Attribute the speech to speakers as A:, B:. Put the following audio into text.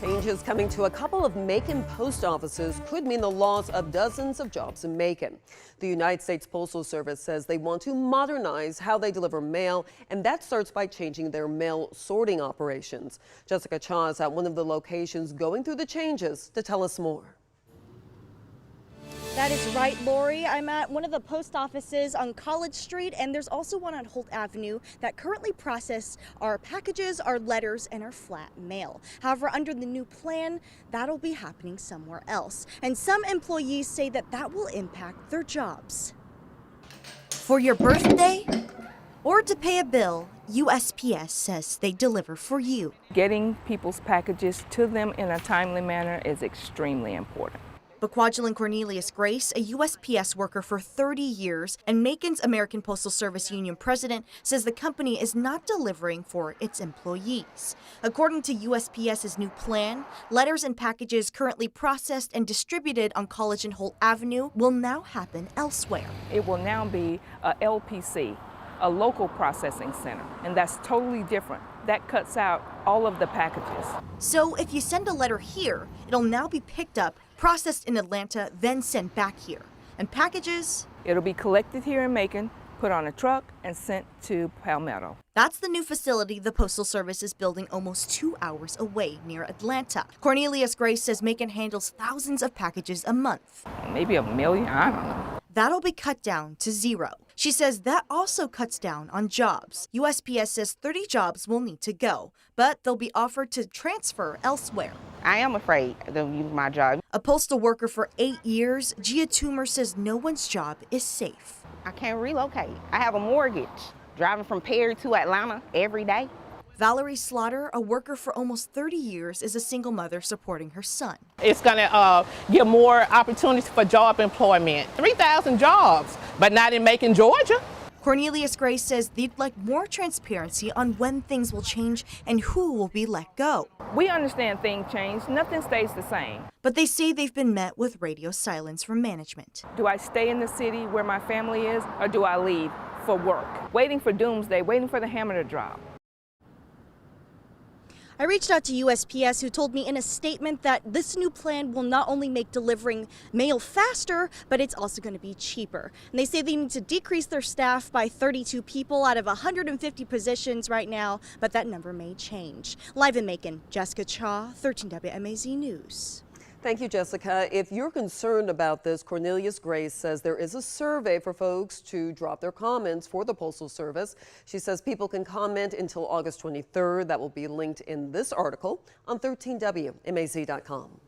A: Changes coming to a couple of Macon post offices could mean the loss of dozens of jobs in Macon. The United States Postal Service says they want to modernize how they deliver mail, and that starts by changing their mail sorting operations. Jessica Cha is at one of the locations going through the changes to tell us more.
B: That is right, Lori. I'm at one of the post offices on College Street, and there's also one on Holt Avenue that currently process our packages, our letters, and our flat mail. However, under the new plan, that'll be happening somewhere else. And some employees say that will impact their jobs. For your birthday or to pay a bill, USPS says they deliver for you.
C: Getting people's packages to them in a timely manner is extremely important.
B: But Kwajalein Cornelius Grace, a USPS worker for 30 years and Macon's American Postal Service Union president, says the company is not delivering for its employees. According to USPS's new plan, letters and packages currently processed and distributed on College and Holt Avenue will now happen elsewhere.
C: It will now be a LPC, a local processing center, and that's totally different. That cuts out all of the packages.
B: So if you send a letter here, it'll now be picked up, processed in Atlanta, then sent back here. And packages?
C: It'll be collected here in Macon, put on a truck, and sent to Palmetto.
B: That's the new facility the Postal Service is building almost 2 hours away near Atlanta. Cornelius Grace says Macon handles thousands of packages a month.
C: Maybe 1 million, I don't know.
B: That'll be cut down to 0. She says that also cuts down on jobs. USPS says 30 jobs will need to go, but they'll be offered to transfer elsewhere.
D: I am afraid to lose my job.
B: A postal worker for 8 years, Gia Toomer says no one's job is safe.
D: I can't relocate. I have a mortgage. Driving from Perry to Atlanta every day.
B: Valerie Slaughter, a worker for almost 30 years, is a single mother supporting her son.
E: It's going to give more opportunities for job employment. 3,000 jobs, but not in Macon, Georgia.
B: Cornelius Grace says they'd like more transparency on when things will change and who will be let go.
C: We understand things change, nothing stays the same.
B: But they say they've been met with radio silence from management.
C: Do I stay in the city where my family is, or do I leave for work? Waiting for doomsday, waiting for the hammer to drop.
B: I reached out to USPS, who told me in a statement that this new plan will not only make delivering mail faster, but it's also going to be cheaper. And they say they need to decrease their staff by 32 people out of 150 positions right now, but that number may change. Live in Macon, Jessica Cha, 13 WMAZ News.
A: Thank you, Jessica. If you're concerned about this, Cornelius Grace says there is a survey for folks to drop their comments for the Postal Service. She says people can comment until August 23rd. That will be linked in this article on 13WMAZ.com.